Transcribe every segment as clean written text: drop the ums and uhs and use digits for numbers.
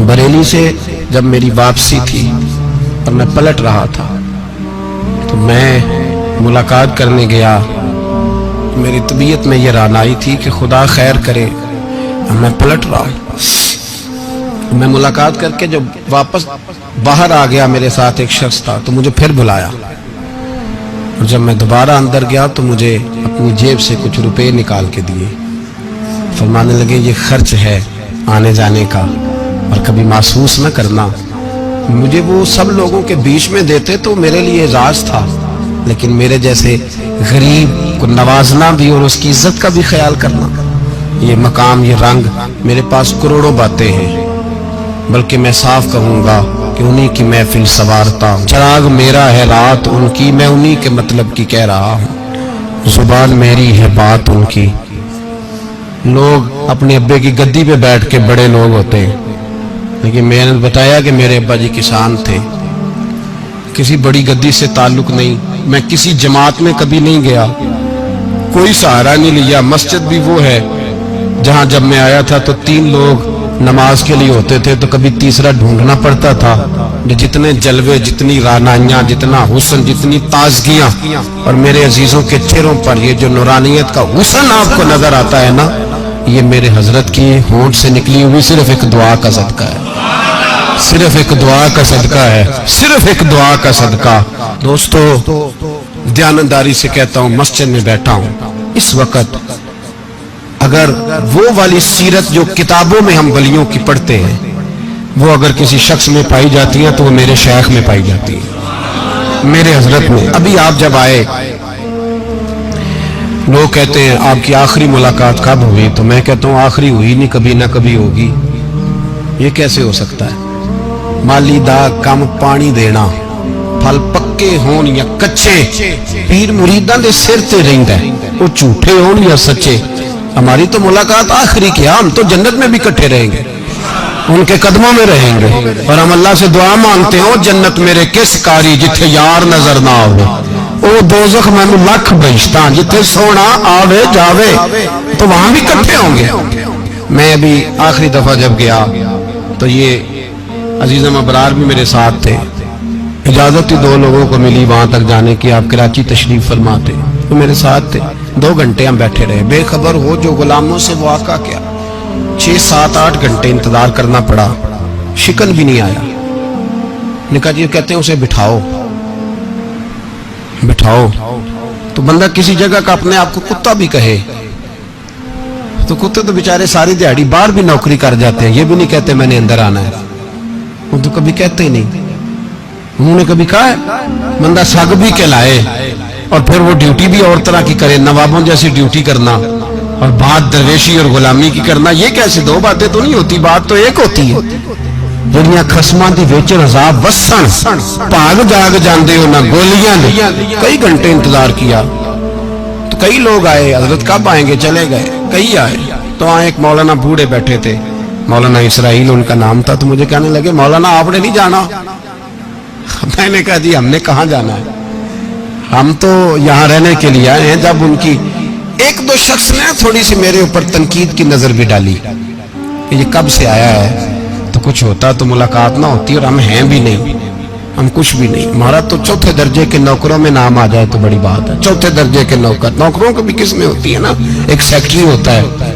बरेली से जब मेरी वापसी थी और मैं पलट रहा था तो मैं मुलाकात करने गया। मेरी तबीयत में ये रानाई थी कि खुदा खैर करे, मैं पलट रहा हूँ। मैं मुलाकात करके जब वापस बाहर आ गया, मेरे साथ एक शख्स था तो मुझे फिर बुलाया, और जब मैं दोबारा अंदर गया तो मुझे अपनी जेब से कुछ रुपए निकाल के दिए। फरमाने लगे ये खर्च है आने जाने का, और कभी महसूस न करना। मुझे वो सब लोगों के बीच में देते तो मेरे लिए राज था, लेकिन मेरे जैसे गरीब को नवाजना भी और उसकी इज्जत का भी ख्याल करना, ये मकाम, ये रंग, मेरे पास करोड़ों बातें हैं, बल्कि मैं साफ कहूंगा कि उन्हीं की महफिल सवारता हूँ। चिराग मेरा है रात उनकी, मैं उन्हीं के मतलब की कह रहा हूँ। जुबान मेरी है बात उनकी। लोग अपने अब्बे की गद्दी पे बैठ के बड़े लोग होते हैं, लेकिन मैंने बताया कि मेरे अब्बा जी किसान थे, किसी बड़ी गद्दी से ताल्लुक नहीं। मैं किसी जमात में कभी नहीं गया, कोई सहारा नहीं लिया। मस्जिद भी वो है जहां जब मैं आया था तो 3 लोग नमाज के लिए होते थे, तो कभी तीसरा ढूंढना पड़ता था। जितने जलवे, जितनी रानाइयां, जितना हुस्न, जितनी ताजगियां, और मेरे अजीजों के चेहरों पर ये जो नूरानियत का हुस्न आपको नजर आता है ना, ये मेरे हजरत की होंठ से निकली हुई सिर्फ एक दुआ का सदका है, सिर्फ एक दुआ का सदका है, सिर्फ एक दुआ का सदका। दोस्तों, ध्यानदारी से कहता हूं, मस्जिद में बैठा हूं इस वक्त, अगर वो वाली सीरत जो किताबों में हम वलियों की पढ़ते हैं, वो अगर किसी शख्स में पाई जाती है तो वो मेरे शेख में पाई जाती है, मेरे हजरत में। अभी आप जब आए, लोग कहते हैं आपकी आखिरी मुलाकात कब हुई, तो मैं कहता हूं आखिरी हुई नहीं, कभी ना कभी होगी। ये कैसे हो सकता है? माली दा कम पानी देना, फल पक्के होन या कच्चे, पीर मुरीदां दे सिर ते रहिंदा है, वो झूठे होन या सच्चे। हमारी तो मुलाकात आखिरी की, हम तो जन्नत में भी इकट्ठे रहेंगे, उनके कदमों में रहेंगे, और हम अल्लाह से दुआ मांगते हैं, जन्नत मेरे किस कारी जिथे यार नजर ना आवे, ओ दोज़ख मैनू लख बहिश्तां जिथे सोना आवे जावे, तो वहां भी इकट्ठे होंगे। मैं अभी आखिरी दफा जब गया तो ये अजीज़म अबरार भी मेरे साथ थे। इजाजत ही 2 लोगों को मिली वहां तक जाने की, आप कराची तशरीफ फरमाते, तो मेरे साथ थे। 2 घंटे हम बैठे रहे, बेखबर हो जो गुलामों से वाक़ा क्या। 6, 7, 8 घंटे इंतजार करना पड़ा, शिकन भी नहीं आया। निका जी कहते हैं उसे बिठाओ बिठाओ, तो बंदा किसी जगह का अपने आप को कुत्ता भी कहे, तो कुत्ते तो बेचारे सारी दिहाड़ी बाहर भी नौकरी कर जाते हैं, ये भी नहीं कहते मैंने अंदर आना है, वो तो कभी कहते ही नहीं। उन्होंने कभी कहा है बंदा सग भी कहलाए और फिर वो ड्यूटी भी और तरह की करे, नवाबों जैसी ड्यूटी करना और बात दरवेशी और गुलामी की करना, ये कैसे? 2 बातें तो नहीं होती, बात तो एक होती है। दुनिया खसमां दी विच रज़ाब वसन भाग जाग जाते हो ना गोलियां ने। कई घंटे इंतजार किया तो कई लोग आए, हजरत कब आएंगे, चले गए। कई आए तो वहां एक मौलाना बूढ़े बैठे थे, मौलाना इसराइल उनका नाम था, तो मुझे कहने लगे मौलाना आपने नहीं जाना? मैंने कहा जी हमने कहाँ जाना है, हम तो यहाँ रहने के लिए आए हैं। जब उनकी 1-2 शख्स ने थोड़ी सी मेरे ऊपर तनकीद की नजर भी डाली कि ये कब से आया है, तो कुछ होता तो मुलाकात ना होती, और हम हैं भी नहीं, हम कुछ भी नहीं। हमारा तो 4थे दर्जे के नौकरों में नाम आ जाए तो बड़ी बात है। 4थे दर्जे के नौकर, नौकरों को भी किस में होती है ना, एक सेक्रेटरी होता है,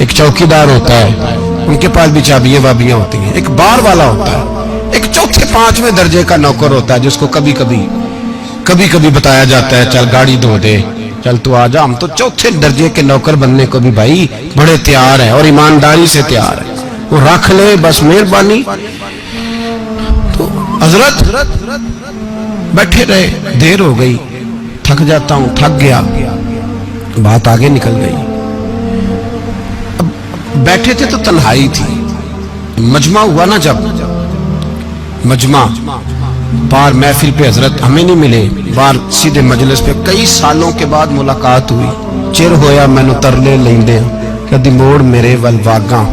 एक चौकीदार होता है, उनके पास भी चाबियां वाबियां होती हैं, एक बार वाला होता है, एक 4थे 5वें दर्जे का नौकर होता है जिसको कभी कभी बताया जाता है चल गाड़ी धो दे, चल तू आ जा। हम तो 4थे दर्जे के नौकर बनने को भी भाई बड़े तैयार है और ईमानदारी से तैयार है, वो रख ले बस मेहरबानी। तो हजरत बैठे रहे, देर हो गई, थक जाता हूं, थक गया, बात आगे निकल गई। अब बैठे थे तो तन्हाई थी, मजमा हुआ ना, जब मजमा बार महफिल पे हजरत हमें नहीं मिले, बार सीधे मजलिस पे कई सालों के बाद मुलाकात हुई। चिर होया मैनू तरले लेंदे कदी मोड़ मेरे वल वागा,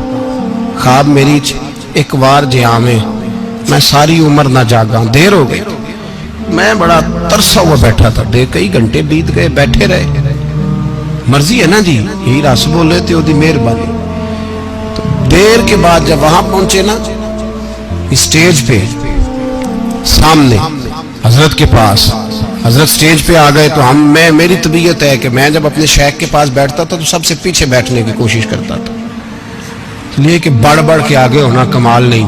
ख्वाब मेरी एक बार जे आवे मैं सारी उम्र ना जागा। देर हो गई, मैं बड़ा तरसा हुआ बैठा था, कई घंटे बीत गए, बैठे रहे। मर्जी है ना जी, यही रस बोले थे ओदी मेहरबानी। तो देर के बाद जब वहां पहुंचे ना, اسٹیج پہ سامنے حضرت کے پاس، حضرت سٹیج پہ آ گئے تو میری طبیعت ہے کہ میں جب اپنے شیخ کے پاس بیٹھتا تھا تو سب سے پیچھے بیٹھنے کی کوشش کرتا تھا، اس لیے کہ بڑھ بڑھ کے آگے ہونا کمال نہیں،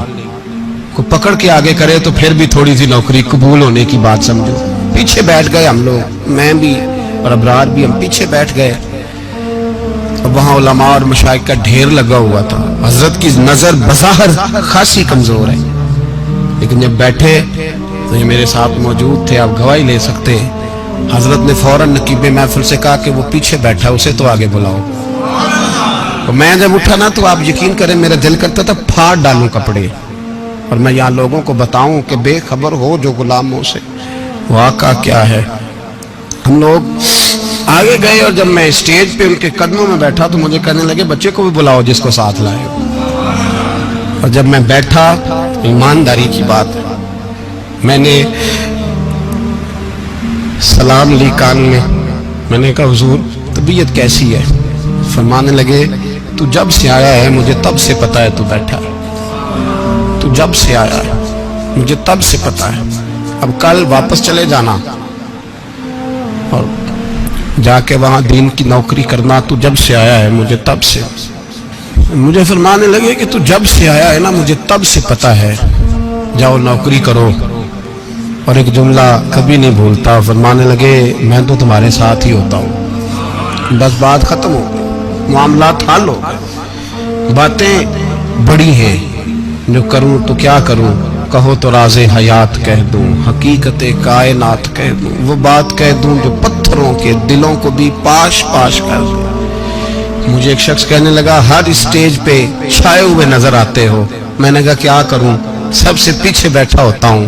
کوئی پکڑ کے آگے کرے تو پھر بھی تھوڑی سی نوکری قبول ہونے کی بات سمجھو۔ پیچھے بیٹھ گئے ہم لوگ، میں بھی اور ابرار بھی، ہم پیچھے بیٹھ گئے۔ وہاں علماء اور مشائخ کا ڈھیر لگا ہوا تھا، حضرت کی نظر بظاہر خاصی کمزور ہے، لیکن جب بیٹھے تو یہ میرے ساتھ موجود تھے، آپ گواہی لے سکتے ہیں، حضرت نے فوراً نقیب محفل سے کہا کہ وہ پیچھے بیٹھا اسے تو آگے بلاؤ۔ تو میں جب اٹھا نا تو آپ یقین کریں میرا دل کرتا تھا پھاڑ ڈالوں کپڑے اور میں یہاں لوگوں کو بتاؤں کہ بے خبر ہو جو غلاموں سے واقعہ کیا ہے۔ ہم لوگ آگے گئے اور جب میں اسٹیج پہ ان کے قدموں میں بیٹھا تو مجھے کہنے لگے بچے کو بھی بلاؤ جس کو ساتھ لائے ہو۔ اور جب میں بیٹھا، ایمانداری کی بات، میں نے سلام لی کان میں نے کہا حضور طبیعت کیسی ہے؟ فرمانے لگے تو جب سے آیا ہے مجھے تب سے پتا ہے تو بیٹھا ہے، تو جب سے آیا ہے مجھے تب سے پتا ہے، اب کل واپس چلے جانا اور جا کے وہاں دین کی نوکری کرنا، تو جب سے آیا ہے مجھے تب سے۔ مجھے فرمانے لگے کہ تو جب سے آیا ہے نا مجھے تب سے پتا ہے، جاؤ نوکری کرو۔ اور ایک جملہ کبھی نہیں بھولتا، فرمانے لگے میں تو تمہارے ساتھ ہی ہوتا ہوں، بس بات ختم ہو گئی، معاملات حل ہو گئے۔ باتیں بڑی ہیں، جو کروں تو کیا کروں، کہو تو راز حیات کہہ دوں، حقیقت کائنات کہہ دوں، وہ بات کہہ دوں جو پتھروں کے دلوں کو بھی پاش پاش کر دوں۔ مجھے ایک شخص کہنے لگا ہر اسٹیج پہ چھائے ہوئے نظر آتے ہو۔ میں نے کہا کیا کروں، سب سے پیچھے بیٹھا ہوتا ہوں،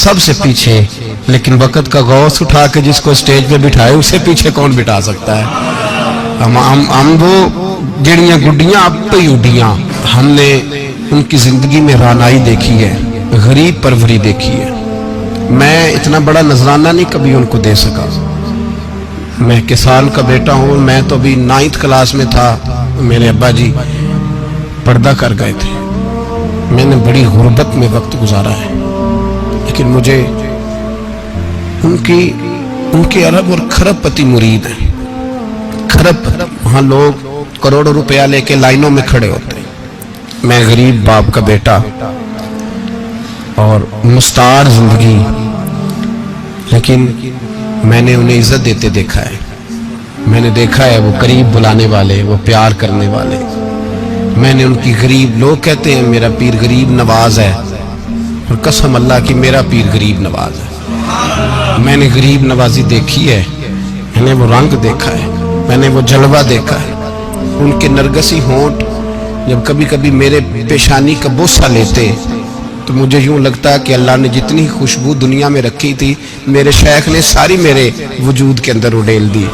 سب سے پیچھے، لیکن وقت کا غوث اٹھا کے جس کو اسٹیج پہ بٹھائے اسے پیچھے کون بٹھا سکتا ہے؟ ہم وہ جڑیاں گڈیاں اب پہ ہی اڈیاں، ہم نے ان کی زندگی میں رانائی دیکھی ہے، غریب پروری دیکھی ہے۔ میں اتنا بڑا نذرانہ نہیں کبھی ان کو دے سکا، میں کسان کا بیٹا ہوں، میں تو ابھی 9th کلاس میں تھا، میرے ابا جی پردہ کر گئے تھے، میں نے بڑی غربت میں وقت گزارا ہے، لیکن مجھے ان کے ارب اور کھرب پتی مرید ہیں۔ کھرب وہاں لوگ کروڑوں روپیہ لے کے لائنوں میں کھڑے ہوتے ہیں، میں غریب باپ کا بیٹا اور مستعار زندگی، لیکن میں نے انہیں عزت دیتے دیکھا ہے، میں نے دیکھا ہے وہ قریب بلانے والے، وہ پیار کرنے والے، میں نے ان کی غریب، لوگ کہتے ہیں میرا پیر غریب نواز ہے، اور قسم اللہ کی میرا پیر غریب نواز ہے۔ میں نے غریب نوازی دیکھی ہے، میں نے وہ رنگ دیکھا ہے، میں نے وہ جلوہ دیکھا ہے، ان کے نرگسی ہونٹ جب کبھی کبھی میرے پیشانی کا بوسہ لیتے تو مجھے یوں لگتا ہے کہ اللہ نے جتنی خوشبو دنیا میں رکھی تھی میرے شیخ نے ساری میرے وجود کے اندر اڈیل دی۔